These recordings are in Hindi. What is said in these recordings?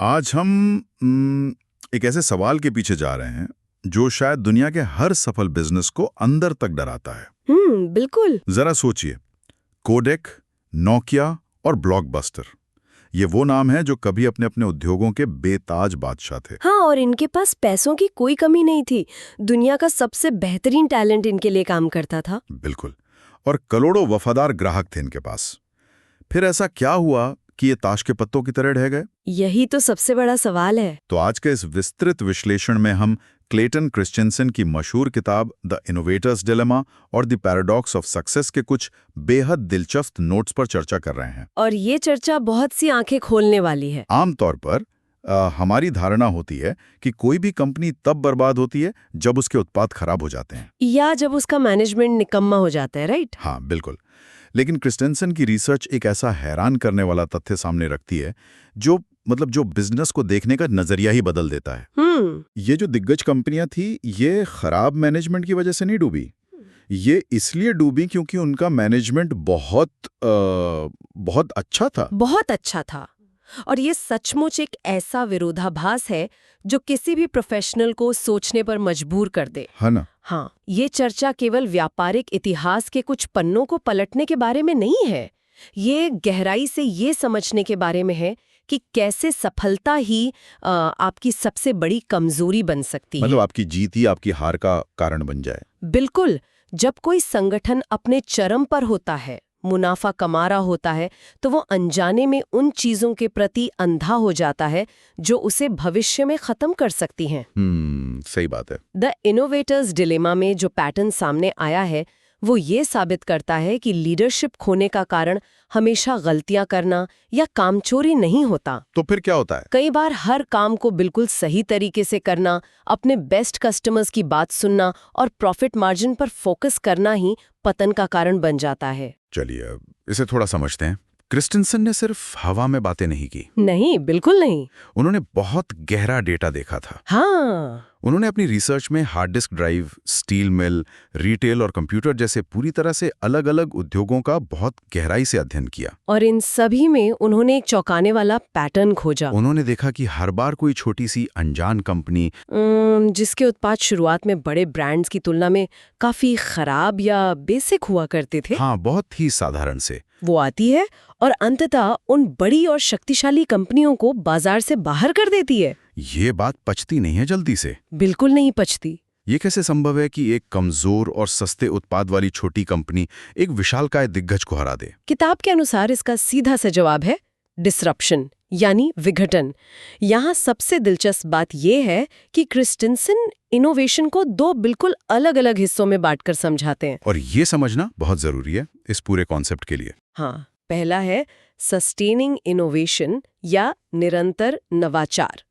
आज हम एक ऐसे सवाल के पीछे जा रहे हैं जो शायद दुनिया के हर सफल बिजनेस को अंदर तक डराता है। बिल्कुल। जरा सोचिए, कोडेक, नोकिया और ब्लॉकबस्टर, ये वो नाम है जो कभी अपने अपने उद्योगों के बेताज बादशाह थे। हाँ, और इनके पास पैसों की कोई कमी नहीं थी। दुनिया का सबसे बेहतरीन टैलेंट इनके लिए काम करता था। बिल्कुल। और करोड़ों वफादार ग्राहक थे इनके पास। फिर ऐसा क्या हुआ कि ये ताश के पत्तों की तरह ढह गए? यही तो सबसे बड़ा सवाल है। तो आज के इस विस्तृत विश्लेषण में हम क्लेटन क्रिश्चियनसन की मशहूर किताब द इनोवेटर्स डिलेमा और द पैराडॉक्स ऑफ सक्सेस के कुछ बेहद दिलचस्प नोट्स पर चर्चा कर रहे हैं। और ये चर्चा बहुत सी आंखें खोलने वाली है। आमतौर पर हमारी धारणा होती है कि कोई भी कंपनी तब बर्बाद होती है जब उसके उत्पाद खराब हो जाते हैं, या जब उसका मैनेजमेंट निकम्मा हो जाता है, राइट? हाँ बिल्कुल। लेकिन क्रिश्चियनसन की रिसर्च एक ऐसा हैरान करने वाला तथ्य सामने रखती है जो बिजनेस को देखने का नजरिया ही बदल देता है। ये जो दिग्गज कंपनियां थी, ये खराब मैनेजमेंट की वजह से नहीं डूबी। ये इसलिए डूबी क्योंकि उनका मैनेजमेंट बहुत अच्छा था। बहुत अच्छा था। और ये सचमुच एक ऐसा विरोधाभास है जो किसी भी प्रोफेशनल को सोचने पर मजबूर कर दे, है ना? हाँ, ये चर्चा केवल व्यापारिक इतिहास के कुछ पन्नों को पलटने के बारे में नहीं है। ये गहराई से ये समझने के बारे में है कि कैसे सफलता ही आपकी सबसे बड़ी कमजोरी बन सकती है। मतलब आपकी जीत ही आपकी हार का कारण बन जाए। बिल्कुल। जब कोई संगठन अपने चरम पर होता है, मुनाफा कमा रहा होता है, तो वो अनजाने में उन चीजों के प्रति अंधा हो जाता है जो उसे भविष्य में खत्म कर सकती हैं। सही बात है। द इनोवेटर्स डिलेमा में जो पैटर्न सामने आया है वो ये साबित करता है कि लीडरशिप खोने का कारण हमेशा गलतियां करना या कामचोरी नहीं होता। तो फिर क्या होता है? कई बार हर काम को बिल्कुल सही तरीके से करना, अपने बेस्ट कस्टमर्स की बात सुनना और प्रॉफिट मार्जिन पर फोकस करना ही पतन का कारण बन जाता है। चलिए इसे थोड़ा समझते हैं। क्रिश्चियनसन ने सिर्फ हवा में बातें नहीं की। नहीं, बिल्कुल नहीं। उन्होंने बहुत गहरा डेटा देखा था। हाँ, उन्होंने अपनी रिसर्च में hard disk drive, steel mill, retail और कंप्यूटर जैसे पूरी तरह से अलग-अलग उद्योगों का बहुत गहराई से अध्ययन किया। और इन सभी में उन्होंने एक चौंकाने वाला पैटर्न खोजा। उन्होंने देखा कि हर बार कोई छोटी सी अनजान कंपनी जिसके उत्पाद शुरुआत में बड़े ब्रांड्स की तुलना में काफी खराब या बेसिक हुआ करते थे, हाँ बहुत ही साधारण से, वो आती है और अंततः उन बड़ी और शक्तिशाली कंपनियों को बाजार से बाहर कर देती है। ये बात पचती नहीं है जल्दी से। बिल्कुल नहीं पचती। ये कैसे संभव है कि एक कमजोर और सस्ते उत्पाद वाली छोटी कंपनी एक विशालकाय दिग्गज को हरा दे? किताब के अनुसार इसका सीधा सा जवाब है डिसरप्शन, यानी विघटन। यहाँ सबसे दिलचस्प बात यह है कि क्रिश्चियनसन इनोवेशन को दो बिल्कुल अलग अलग हिस्सों में बांटकर समझाते हैं। और ये समझना बहुत जरूरी है इस पूरे कॉन्सेप्ट के लिए। हाँ, पहला है सस्टेनिंग इनोवेशन या निरंतर नवाचार।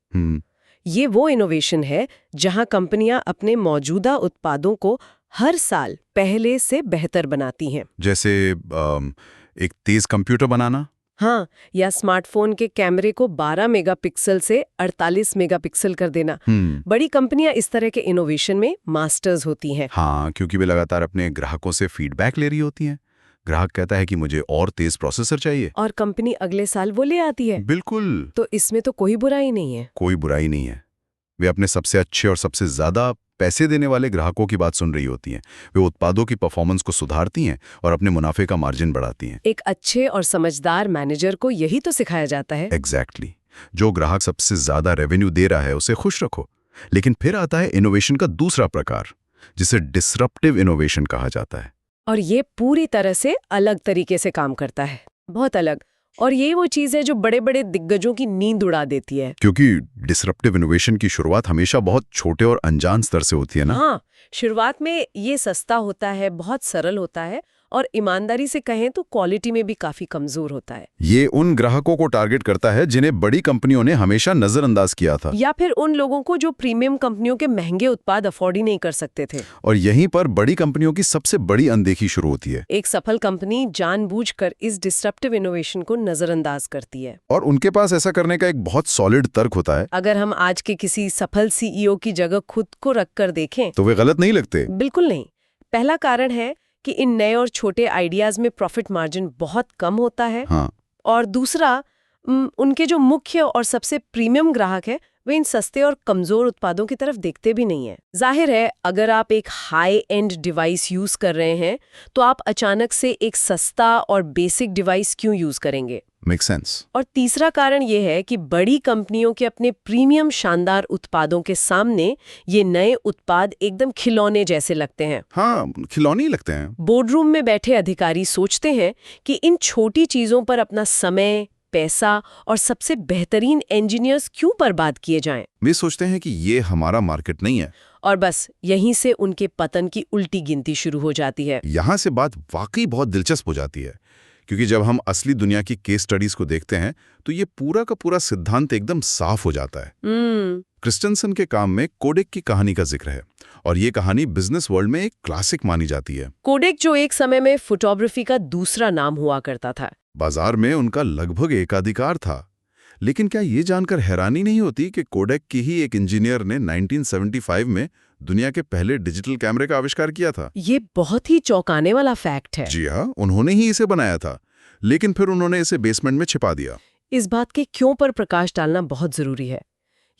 ये वो इनोवेशन है जहां कंपनियां अपने मौजूदा उत्पादों को हर साल पहले से बेहतर बनाती हैं। जैसे एक तेज कंप्यूटर बनाना, हाँ, या स्मार्टफोन के कैमरे को 12 मेगापिक्सल से 48 मेगापिक्सल कर देना। बड़ी कंपनियां इस तरह के इनोवेशन में मास्टर्स होती हैं। हाँ, क्योंकि वे लगातार अपने ग्राहकों से फीडबैक ले रही होती हैं। ग्राहक कहता है कि मुझे और तेज प्रोसेसर चाहिए, और कंपनी अगले साल वो ले आती है। बिल्कुल। तो इसमें तो कोई बुराई नहीं है। कोई बुराई नहीं है। वे अपने सबसे अच्छे और सबसे ज्यादा पैसे देने वाले ग्राहकों की बात सुन रही होती हैं। वे उत्पादों की परफॉर्मेंस को सुधारती हैं और अपने मुनाफे का मार्जिन बढ़ाती हैं। एक अच्छे और समझदार मैनेजर को यही तो सिखाया जाता है। एग्जैक्टली। जो ग्राहक सबसे ज्यादा रेवेन्यू दे रहा है उसे खुश रखो। लेकिन फिर आता है इनोवेशन का दूसरा प्रकार, जिसे डिसरप्टिव इनोवेशन कहा जाता है। और ये पूरी तरह से अलग तरीके से काम करता है, बहुत अलग। और ये वो चीज है जो बड़े बड़े दिग्गजों की नींद उड़ा देती है। क्योंकि डिसरप्टिव इनोवेशन की शुरुआत हमेशा बहुत छोटे और अनजान स्तर से होती है ना? हाँ, शुरुआत में ये सस्ता होता है, बहुत सरल होता है, और ईमानदारी से कहें तो क्वालिटी में भी काफी कमजोर होता है। ये उन ग्राहकों को टारगेट करता है जिन्हें बड़ी कंपनियों ने हमेशा नजरअंदाज किया था, या फिर उन लोगों को जो प्रीमियम कंपनियों के महंगे उत्पाद अफोर्ड ही नहीं कर सकते थे। और यहीं पर बड़ी कंपनियों की सबसे बड़ी अनदेखी शुरू होती है। एक सफल कंपनी जानबूझकर इस डिसरप्टिव इनोवेशन को नजरअंदाज करती है, और उनके पास ऐसा करने का एक बहुत सॉलिड तर्क होता है। अगर हम आज के किसी सफल सीईओ की जगह खुद को रखकर देखें तो वे गलत नहीं लगते। बिल्कुल नहीं। पहला कारण है कि इन नए और छोटे आइडियाज में प्रॉफिट मार्जिन बहुत कम होता है। हाँ। और दूसरा, उनके जो मुख्य और सबसे प्रीमियम ग्राहक है वे इन सस्ते और कमजोर उत्पादों की तरफ देखते भी नहीं है। जाहिर है, अगर आप एक हाई एंड डिवाइस यूज कर रहे हैं तो आप अचानक से एक सस्ता और बेसिक डिवाइस क्यों यूज करेंगे? Make sense. और तीसरा कारण ये है कि बड़ी कंपनियों के अपने प्रीमियम शानदार उत्पादों के सामने ये नए उत्पाद एकदम खिलौने जैसे लगते हैं। हाँ, खिलौने ही लगते हैं। बोर्डरूम में बैठे अधिकारी सोचते हैं कि इन छोटी चीजों पर अपना समय, पैसा और सबसे बेहतरीन इंजीनियर्स क्यों बर्बाद किए जाएं? वे सोचते हैं कि ये हमारा मार्केट नहीं है। और बस यहीं से उनके पतन की उल्टी गिनती शुरू हो जाती है। यहाँ से बात वाकई बहुत दिलचस्प हो जाती है, क्योंकि जब हम असली दुनिया की केस स्टडीज को देखते हैं तो ये पूरा का पूरा सिद्धांत एकदम साफ हो जाता है। क्रिस्टेंसन के काम में कोडेक की कहानी का जिक्र है और ये कहानी बिजनेस वर्ल्ड में एक क्लासिक मानी जाती है। कोडेक जो एक समय में फोटोग्राफी का दूसरा नाम हुआ करता था। बाजार में उनका लगभग एकाधिकार था। लेकिन क्या ये जानकर हैरानी नहीं होती कि कोडेक की ही एक इंजीनियर ने 1975 में दुनिया के पहले डिजिटल कैमरे का आविष्कार किया था? ये बहुत ही चौंकाने वाला फैक्ट है। जी हाँ, उन्होंने ही इसे बनाया था, लेकिन फिर उन्होंने इसे बेसमेंट में छिपा दिया। इस बात के क्यों पर प्रकाश डालना बहुत जरूरी है।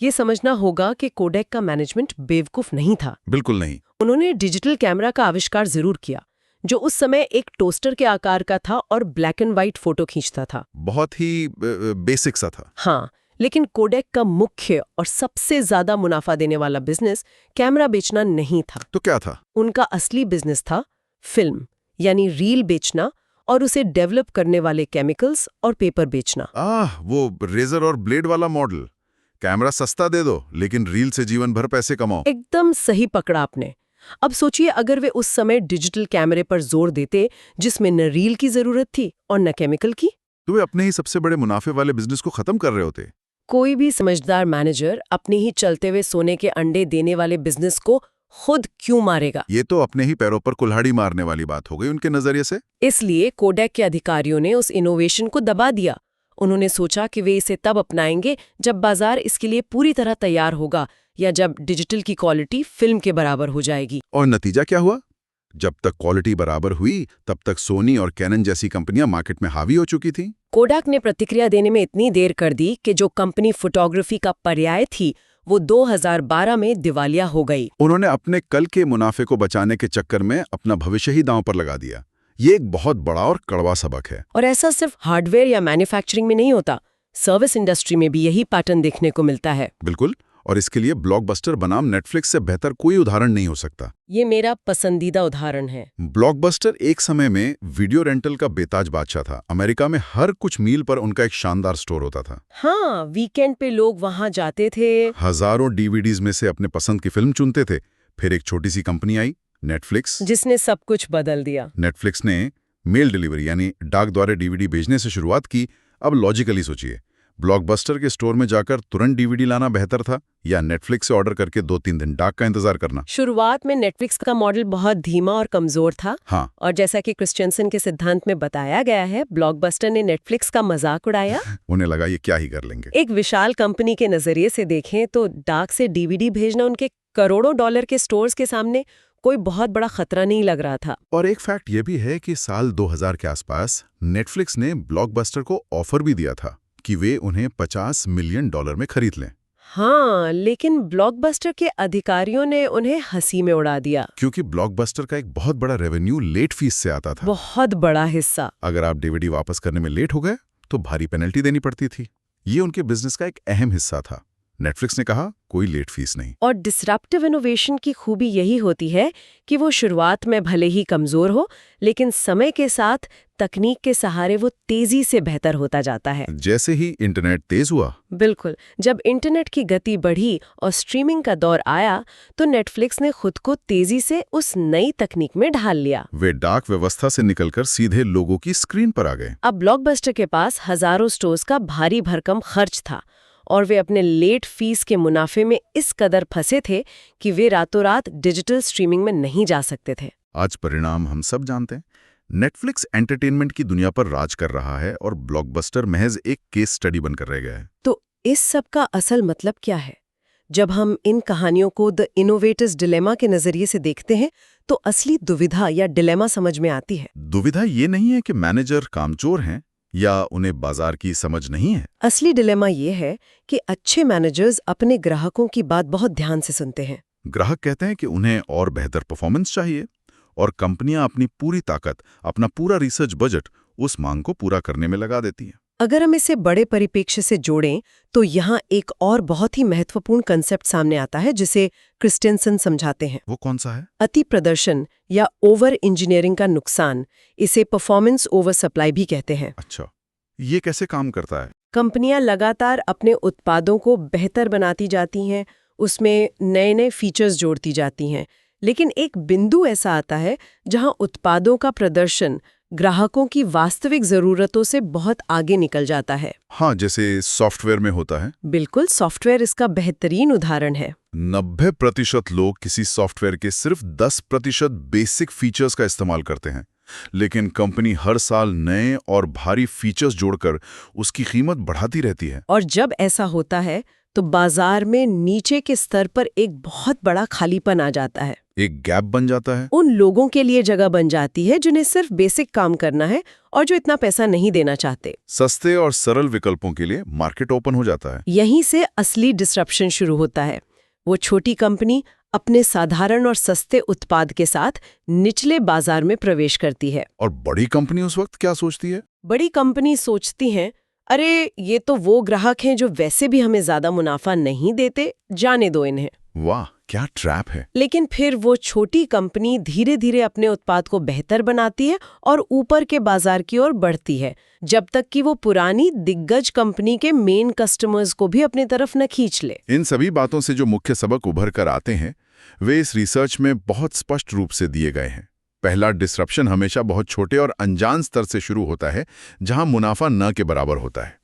ये समझना होगा कि कोडेक का मैनेजमेंट बेवकूफ नहीं था। बिल्कुल नहीं। उन्होंने डिजिटल कैमरा का आविष्कार जरूर किया, जो उस समय एक टोस्टर के आकार का था और ब्लैक एंड व्हाइट फोटो खींचता था। बहुत ही बेसिक सा था। हाँ, लेकिन कोडेक का मुख्य और सबसे ज्यादा मुनाफा देने वाला बिजनेस कैमरा बेचना नहीं था। तो क्या था? उनका असली बिजनेस था फिल्म, यानी रील बेचना और उसे डेवलप करने वाले केमिकल्स और पेपर बेचना। वो रेजर और ब्लेड वाला मॉडल। कैमरा सस्ता दे दो, लेकिन रील से जीवन भर पैसे कमाओ। एकदम सही पकड़ा आपने। अब सोचिए, अगर वे उस समय डिजिटल कैमरे पर जोर देते जिसमें न रील की जरूरत थी और न केमिकल की, तो वे अपने ही सबसे बड़े मुनाफे वाले बिजनेस को खत्म कर रहे होते। कोई भी समझदार मैनेजर अपने ही चलते हुए सोने के अंडे देने वाले बिजनेस को खुद क्यों मारेगा? ये तो अपने ही पैरों पर कुल्हाड़ी मारने वाली बात हो गई उनके नजरिए से। इसलिए कोडेक के अधिकारियों ने उस इनोवेशन को दबा दिया। उन्होंने सोचा कि वे इसे तब अपनाएंगे जब बाजार इसके लिए पूरी तरह तैयार होगा या जब डिजिटल की क्वालिटी फिल्म के बराबर हो जाएगी। और नतीजा क्या हुआ? जब तक क्वालिटी बराबर हुई तब तक सोनी और कैनन जैसी कंपनियां मार्केट में हावी हो चुकी थीं। कोडाक ने प्रतिक्रिया देने में इतनी देर कर दी कि जो कंपनी फोटोग्राफी का पर्याय थी वो 2012 में दिवालिया हो गई। उन्होंने अपने कल के मुनाफे को बचाने के चक्कर में अपना भविष्य ही दांव पर लगा दिया। ये एक बहुत बड़ा और कड़वा सबक है। और ऐसा सिर्फ हार्डवेयर या मैन्युफैक्चरिंग में नहीं होता, सर्विस इंडस्ट्री में भी यही पैटर्न देखने को मिलता है। बिल्कुल, और इसके लिए ब्लॉकबस्टर बनाम नेटफ्लिक्स से बेहतर कोई उदाहरण नहीं हो सकता। ये मेरा पसंदीदा उदाहरण है। ब्लॉकबस्टर एक समय में वीडियो रेंटल का बेताज बादशाह था। अमेरिका में हर कुछ मील पर उनका एक शानदार स्टोर होता था। हाँ, वीकेंड पे लोग वहां जाते थे, हजारों डीवीडीज में से अपने पसंद की फिल्म चुनते थे। फिर एक छोटी सी कंपनी आई, नेटफ्लिक्स, जिसने सब कुछ बदल दिया। नेटफ्लिक्स ने मेल डिलीवरी यानी डाक द्वारा डीवीडी भेजने से शुरुआत की। अब लॉजिकली सोचिए, ब्लॉकबस्टर के स्टोर में जाकर तुरंत डीवीडी लाना बेहतर था या नेटफ्लिक्स से ऑर्डर करके 2-3 दिन डाक का इंतजार करना? शुरुआत में नेटफ्लिक्स का मॉडल बहुत धीमा और कमजोर था। हाँ। और जैसा कि क्रिश्चियनसन के सिद्धांत में बताया गया है, ब्लॉकबस्टर ने नेटफ्लिक्स का मजाक उड़ाया। उन्हें लगा ये क्या ही कर लेंगे। एक विशाल कंपनी के नजरिए से देखें तो डाक से डीवीडी भेजना उनके करोड़ों डॉलर के स्टोर्स के सामने कोई बहुत बड़ा खतरा नहीं लग रहा था। और एक फैक्ट ये भी है कि साल 2000 के आसपास नेटफ्लिक्स ने ब्लॉकबस्टर को ऑफर भी दिया था कि वे उन्हें $50 मिलियन में खरीद लें। हाँ, लेकिन ब्लॉकबस्टर के अधिकारियों ने उन्हें हंसी में उड़ा दिया। क्योंकि ब्लॉकबस्टर का एक बहुत बड़ा रेवेन्यू लेट फीस से आता था। बहुत बड़ा हिस्सा। अगर आप डीवीडी वापस करने में लेट हो गए तो भारी पेनल्टी देनी पड़ती थी। ये उनके बिजनेस का एक अहम हिस्सा था। नेटफ्लिक्स ने कहा कोई लेट फीस नहीं। और डिसरप्टिव इनोवेशन की खूबी यही होती है कि वो शुरुआत में भले ही कमजोर हो, लेकिन समय के साथ तकनीक के सहारे वो तेजी से बेहतर होता जाता है। जैसे ही इंटरनेट तेज हुआ। बिल्कुल, जब इंटरनेट की गति बढ़ी और स्ट्रीमिंग का दौर आया तो नेटफ्लिक्स ने खुद को तेजी से उस नई तकनीक में ढाल लिया। वे डाक व्यवस्था से निकलकर सीधे लोगों की स्क्रीन पर आ गए। अब ब्लॉकबस्टर के पास हजारों स्टोर्स का भारी भरकम खर्च था और वे अपने लेट फीस के मुनाफे में इस कदर फंसे थे कि वे रातों रात डिजिटल स्ट्रीमिंग में नहीं जा सकते थे। आज परिणाम हम सब जानते हैं। नेटफ्लिक्स एंटरटेनमेंट की दुनिया पर राज कर रहा है और ब्लॉकबस्टर महज एक केस स्टडी बनकर रह गया है। तो इस सब का असल मतलब क्या है? जब हम इन कहानियों को द इनोवेटर्स डिलेमा के नजरिए से देखते हैं तो असली दुविधा या डिलेमा समझ में आती है। दुविधा ये नहीं है कि मैनेजर कामचोर हैं या उन्हें बाजार की समझ नहीं है? असली डिलेमा ये है कि अच्छे मैनेजर्स अपने ग्राहकों की बात बहुत ध्यान से सुनते हैं। ग्राहक कहते हैं कि उन्हें और बेहतर परफॉर्मेंस चाहिए, और कंपनियां अपनी पूरी ताकत, अपना पूरा रिसर्च बजट उस मांग को पूरा करने में लगा देती हैं। अगर हम इसे बड़े परिप्रेक्ष्य से जोड़ें तो यहाँ एक और बहुत ही महत्वपूर्ण कंसेप्ट सामने आता है जिसे क्रिस्टेंसन समझाते हैं। वो कौन सा है? अति प्रदर्शन या ओवर इंजीनियरिंग का नुकसान, इसे परफॉर्मेंस ओवर सप्लाई भी कहते हैं। अच्छा, ये कैसे काम करता है? कंपनियां लगातार अपने उत्पादों को बेहतर बनाती जाती हैं, उसमें नए नए फीचर्स जोड़ती जाती हैं, लेकिन एक बिंदु ऐसा आता है जहां उत्पादों का प्रदर्शन ग्राहकों की वास्तविक जरूरतों से बहुत आगे निकल जाता है। हाँ, जैसे सॉफ्टवेयर में होता है। बिल्कुल, सॉफ्टवेयर इसका बेहतरीन उदाहरण है। 90% लोग किसी सॉफ्टवेयर के सिर्फ 10% बेसिक फीचर्स का इस्तेमाल करते हैं, लेकिन कंपनी हर साल नए और भारी फीचर्स जोड़कर उसकी कीमत बढ़ाती रहती है। और जब ऐसा होता है तो बाजार में नीचे के स्तर पर एक बहुत बड़ा खालीपन आ जाता है। एक गैप बन जाता है। उन लोगों के लिए जगह बन जाती है जिन्हें सिर्फ बेसिक काम करना है और जो इतना पैसा नहीं देना चाहते। सस्ते और सरल विकल्पों के लिए मार्केट ओपन हो जाता है। यहीं से असली डिसरप्शन शुरू होता है। वो छोटी कंपनी अपने साधारण और सस्ते उत्पाद के साथ निचले बाजार में प्रवेश करती है। और बड़ी कंपनी उस वक्त क्या सोचती है? बड़ी कंपनी सोचती हैं, अरे ये तो वो ग्राहक हैं जो वैसे भी हमें ज्यादा मुनाफा नहीं देते, जाने दो इन्हें। वाह, क्या ट्रैप है। लेकिन फिर वो छोटी कंपनी धीरे धीरे अपने उत्पाद को बेहतर बनाती है और ऊपर के बाजार की ओर बढ़ती है, जब तक कि वो पुरानी दिग्गज कंपनी के मेन कस्टमर्स को भी अपनी तरफ न खींच ले। इन सभी बातों से जो मुख्य सबक उभर कर आते हैं वे इस रिसर्च में बहुत स्पष्ट रूप से दिए गए हैं। पहला, डिसरप्शन हमेशा बहुत छोटे और अनजान स्तर से शुरू होता है जहां मुनाफा न के बराबर होता है।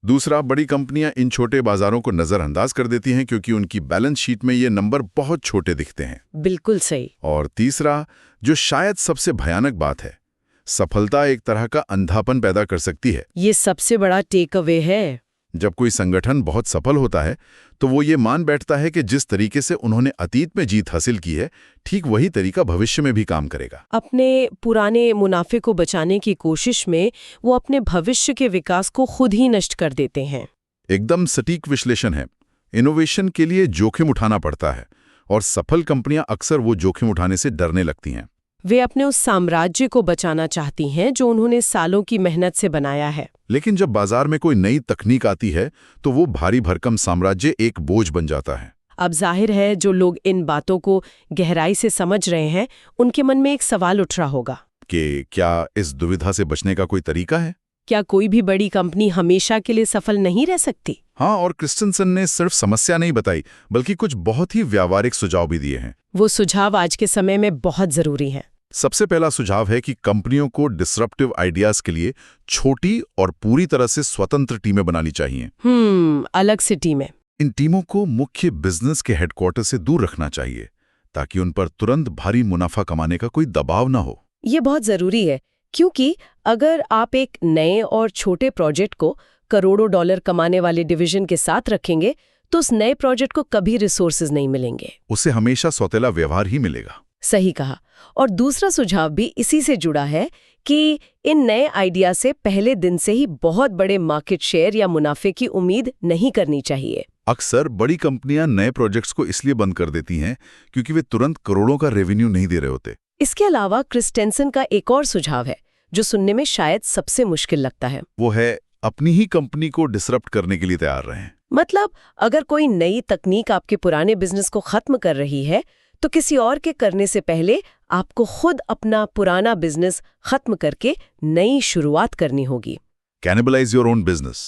दूसरा, बड़ी कंपनियां इन छोटे बाजारों को नजरअंदाज कर देती हैं क्योंकि उनकी बैलेंस शीट में ये नंबर बहुत छोटे दिखते हैं। बिल्कुल सही। और तीसरा, जो शायद सबसे भयानक बात है, सफलता एक तरह का अंधापन पैदा कर सकती है। ये सबसे बड़ा टेक अवे है। जब कोई संगठन बहुत सफल होता है तो वो ये मान बैठता है कि जिस तरीके से उन्होंने अतीत में जीत हासिल की है, ठीक वही तरीका भविष्य में भी काम करेगा। अपने पुराने मुनाफे को बचाने की कोशिश में वो अपने भविष्य के विकास को खुद ही नष्ट कर देते हैं। एकदम सटीक विश्लेषण है। इनोवेशन के लिए जोखिम उठाना पड़ता है और सफल कंपनियां अक्सर वो जोखिम उठाने से डरने लगती हैं। वे अपने उस साम्राज्य को बचाना चाहती हैं जो उन्होंने सालों की मेहनत से बनाया है। लेकिन जब बाजार में कोई नई तकनीक आती है तो वो भारी भरकम साम्राज्य एक बोझ बन जाता है। अब जाहिर है जो लोग इन बातों को गहराई से समझ रहे हैं उनके मन में एक सवाल उठ रहा होगा कि क्या इस दुविधा से बचने का कोई तरीका है? क्या कोई भी बड़ी कंपनी हमेशा के लिए सफल नहीं रह सकती? हाँ, और क्रिस्टेंसन ने सिर्फ समस्या नहीं बताई बल्कि कुछ बहुत ही व्यावहारिक सुझाव भी दिए हैं। वो सुझाव आज के समय में बहुत जरूरी हैं। सबसे पहला सुझाव है कि कंपनियों को डिसरप्टिव आइडियाज के लिए छोटी और पूरी तरह से स्वतंत्र टीमें बनानी चाहिए। अलग से टीमें। इन टीमों को मुख्य बिजनेस के हेडक्वार्टर से दूर रखना चाहिए ताकि उन पर तुरंत भारी मुनाफा कमाने का कोई दबाव ना हो। ये बहुत जरूरी है क्योंकि अगर आप एक नए और छोटे प्रोजेक्ट को करोड़ों डॉलर कमाने वाले डिवीजन के साथ रखेंगे तो उस नए प्रोजेक्ट को कभी रिसोर्सेज नहीं मिलेंगे। उसे हमेशा सौतेला व्यवहार ही मिलेगा। सही कहा। और दूसरा सुझाव भी इसी से जुड़ा है कि इन नए आइडिया से पहले दिन से ही बहुत बड़े मार्केट शेयर या मुनाफे की उम्मीद नहीं करनी चाहिए। अक्सर बड़ी कंपनियां नए प्रोजेक्ट्स को इसलिए बंद कर देती हैं क्योंकि वे तुरंत करोड़ों का रेवेन्यू नहीं दे रहे होते। इसके अलावा क्रिस्टेंसन का एक और सुझाव है जो सुनने में शायद सबसे मुश्किल लगता है। वो है अपनी ही कंपनी को डिसरप्ट करने के लिए तैयार रहें। मतलब अगर कोई नई तकनीक आपके पुराने बिजनेस को खत्म कर रही है तो किसी और के करने से पहले आपको खुद अपना पुराना बिजनेस खत्म करके नई शुरुआत करनी होगी। कैनिबलाइज योर ओन बिजनेस,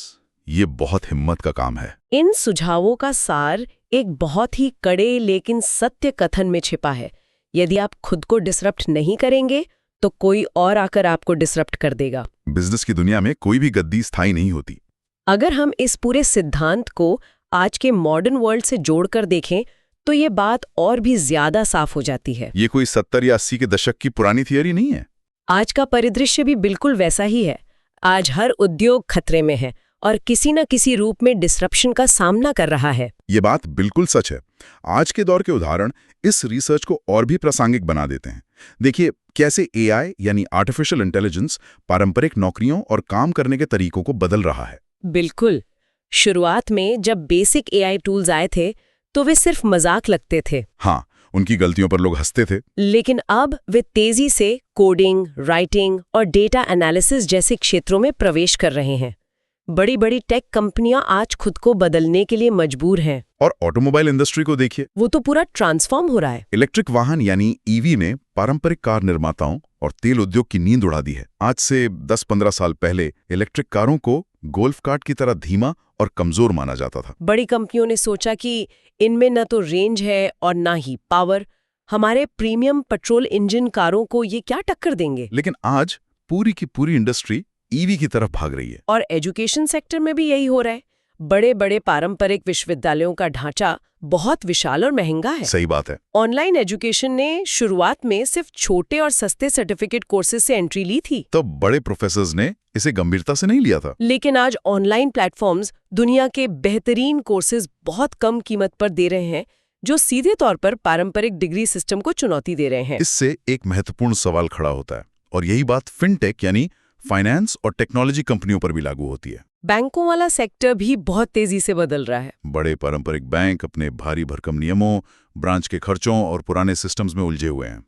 ये बहुत हिम्मत का काम है। इन सुझावों का सार एक बहुत ही कड़े लेकिन सत्य कथन में छिपा है। यदि आप खुद को डिसरप्ट नहीं करेंगे तो कोई और आकर आपको डिसरप्ट कर देगा। बिजनेस की दुनिया में कोई भी गद्दी स्थायी नहीं होती। अगर हम इस पूरे सिद्धांत को आज के मॉडर्न वर्ल्ड से जोड़कर देखें तो ये बात और भी ज्यादा साफ हो जाती है। ये कोई 70 या 80 के दशक की पुरानी थियरी नहीं है। आज का परिदृश्य भी बिल्कुल वैसा ही है। आज हर उद्योग खतरे में है और किसी न किसी रूप में डिसरप्शन का सामना कर रहा है। ये बात बिल्कुल सच है। आज के दौर के उदाहरण इस रिसर्च को और भी प्रासंगिक बना देते हैं। देखिए कैसे एआई यानी आर्टिफिशियल इंटेलिजेंस पारंपरिक नौकरियों और काम करने के तरीकों को बदल रहा है। बिल्कुल। शुरुआत में जब बेसिक एआई टूल्स आए थे तो वे सिर्फ मजाक लगते थे। हाँ, उनकी गलतियों पर लोग हंसते थे। लेकिन अब वे तेजी से कोडिंग, राइटिंग और डेटा एनालिसिस जैसे क्षेत्रों में प्रवेश कर रहे हैं। बड़ी बड़ी टेक कंपनियां आज खुद को बदलने के लिए मजबूर हैं। और ऑटोमोबाइल इंडस्ट्री को देखिए, वो तो पूरा ट्रांसफॉर्म हो रहा है। इलेक्ट्रिक वाहन यानी ईवी ने पारंपरिक कार निर्माताओं और तेल उद्योग की नींद उड़ा दी है। आज से 10-15 साल पहले इलेक्ट्रिक कारों को गोल्फ कार्ट की तरह धीमा और कमजोर माना जाता था। बड़ी कंपनियों ने सोचा कि इनमें न तो रेंज है और ना ही पावर, हमारे प्रीमियम पेट्रोल इंजन कारों को ये क्या टक्कर देंगे। लेकिन आज पूरी की पूरी इंडस्ट्री ईवी की तरफ भाग रही है। और एजुकेशन सेक्टर में भी यही हो रहा है। बड़े बड़े पारंपरिक विश्वविद्यालयों का ढांचा बहुत विशाल और महंगा है। सही बात है। ऑनलाइन एजुकेशन ने शुरुआत में सिर्फ छोटे और सस्ते सर्टिफिकेट कोर्सेज से एंट्री ली थी। तो बड़े प्रोफेसर्स ने इसे गंभीरता से नहीं लिया था। लेकिन आज ऑनलाइन प्लेटफॉर्म्स दुनिया के बेहतरीन कोर्सेज बहुत कम कीमत पर दे रहे हैं, जो सीधे तौर पर पारंपरिक डिग्री सिस्टम को चुनौती दे रहे हैं। इससे एक महत्वपूर्ण सवाल खड़ा होता है, और यही बात फिनटेक यानी फाइनेंस और टेक्नोलॉजी कंपनियों पर भी लागू होती है। बैंकों वाला सेक्टर भी बहुत तेजी से बदल रहा है। बड़े पारंपरिक बैंक अपने भारी भरकम नियमों, ब्रांच के खर्चों और पुराने सिस्टम्स में उलझे हुए हैं।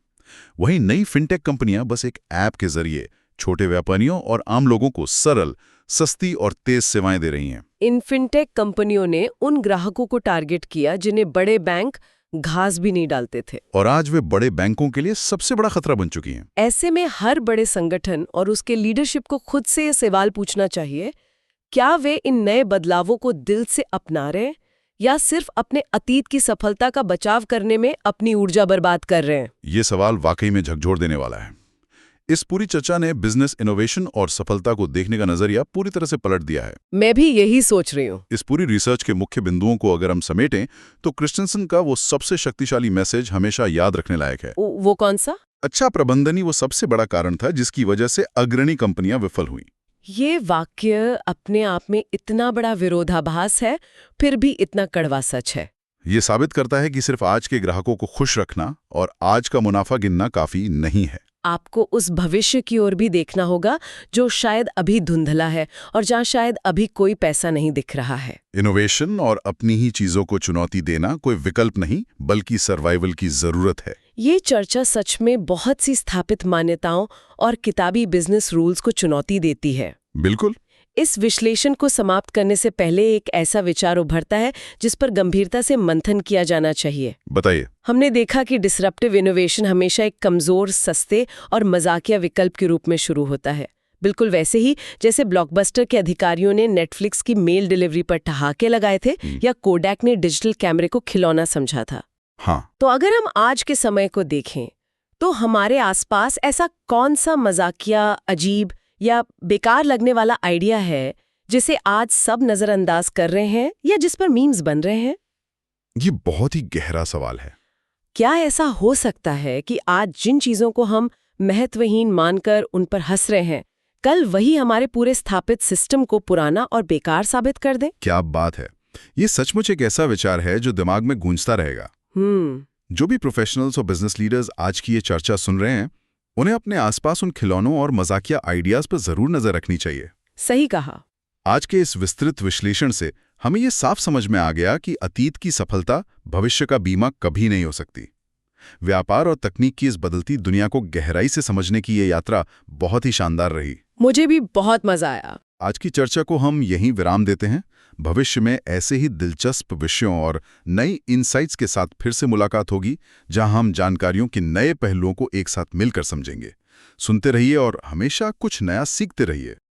वहीं नई फिनटेक कंपनियां बस एक ऐप के जरिए छोटे व्यापारियों और आम लोगों को सरल, सस्ती और तेज सेवाएं दे रही हैं। इन फिनटेक कंपनियों ने उन ग्राहकों को टारगेट किया जिन्हें बड़े बैंक घास भी नहीं डालते थे। और आज वे बड़े बैंकों के लिए सबसे बड़ा खतरा बन चुकी हैं। ऐसे में हर बड़े संगठन और उसके लीडरशिप को खुद से ये सवाल पूछना चाहिए, क्या वे इन नए बदलावों को दिल से अपना रहे हैं या सिर्फ अपने अतीत की सफलता का बचाव करने में अपनी ऊर्जा बर्बाद कर रहे हैं? ये सवाल वाकई में झकझोर देने वाला है। इस पूरी चर्चा ने बिजनेस इनोवेशन और सफलता को देखने का नजरिया पूरी तरह से पलट दिया है। मैं भी यही सोच रही हूँ। इस पूरी रिसर्च के मुख्य बिंदुओं को अगर हम समेटें तो क्रिस्टेंसन का वो सबसे शक्तिशाली मैसेज हमेशा याद रखने लायक है। वो कौन सा? अच्छा प्रबंधन ही वो सबसे बड़ा कारण था जिसकी वजह से अग्रणी कंपनियां विफल हुई। ये वाक्य अपने आप में इतना बड़ा विरोधाभास है, फिर भी इतना कड़वा सच है। ये साबित करता है कि सिर्फ आज के ग्राहकों को खुश रखना और आज का मुनाफा गिनना काफी नहीं है। आपको उस भविष्य की ओर भी देखना होगा जो शायद अभी धुंधला है और जहाँ शायद अभी कोई पैसा नहीं दिख रहा है। इनोवेशन और अपनी ही चीजों को चुनौती देना कोई विकल्प नहीं, बल्कि सर्वाइवल की जरूरत है। ये चर्चा सच में बहुत सी स्थापित मान्यताओं और किताबी बिजनेस रूल्स को चुनौती देती है। बिल्कुल। इस विश्लेषण को समाप्त करने से पहले एक ऐसा विचार उभरता है जिस पर गंभीरता से मंथन किया जाना चाहिए। बताइए। हमने देखा कि डिसरप्टिव इनोवेशन हमेशा एक कमजोर, सस्ते और मजाकिया विकल्प के रूप में शुरू होता है, बिल्कुल वैसे ही जैसे ब्लॉकबस्टर के अधिकारियों ने नेटफ्लिक्स की मेल डिलीवरी पर ठहाके लगाए थे या कोडैक ने डिजिटल कैमरे को खिलौना समझा था। हाँ। तो अगर हम आज के समय को देखें तो हमारे आसपास ऐसा कौन सा मजाकिया, अजीब या बेकार लगने वाला आइडिया है जिसे आज सब नजरअंदाज कर रहे हैं या जिस पर मीम्स बन रहे हैं? ये बहुत ही गहरा सवाल है। क्या ऐसा हो सकता है कि आज जिन चीजों को हम महत्वहीन मानकर उन पर हंस रहे हैं, कल वही हमारे पूरे स्थापित सिस्टम को पुराना और बेकार साबित कर दें? क्या बात है। ये सचमुच एक ऐसा विचार है जो दिमाग में गूंजता रहेगा। जो भी प्रोफेशनल्स और बिजनेस लीडर्स आज की ये चर्चा सुन रहे हैं, उन्हें अपने आसपास उन खिलौनों और मजाकिया आइडियाज पर जरूर नजर रखनी चाहिए। सही कहा। आज के इस विस्तृत विश्लेषण से हमें ये साफ समझ में आ गया कि अतीत की सफलता भविष्य का बीमा कभी नहीं हो सकती। व्यापार और तकनीक की इस बदलती दुनिया को गहराई से समझने की ये यात्रा बहुत ही शानदार रही। मुझे भी बहुत मजा आया। आज की चर्चा को हम यहीं विराम देते हैं। भविष्य में ऐसे ही दिलचस्प विषयों और नई इनसाइट्स के साथ फिर से मुलाकात होगी, जहां हम जानकारियों के नए पहलुओं को एक साथ मिलकर समझेंगे। सुनते रहिए और हमेशा कुछ नया सीखते रहिए।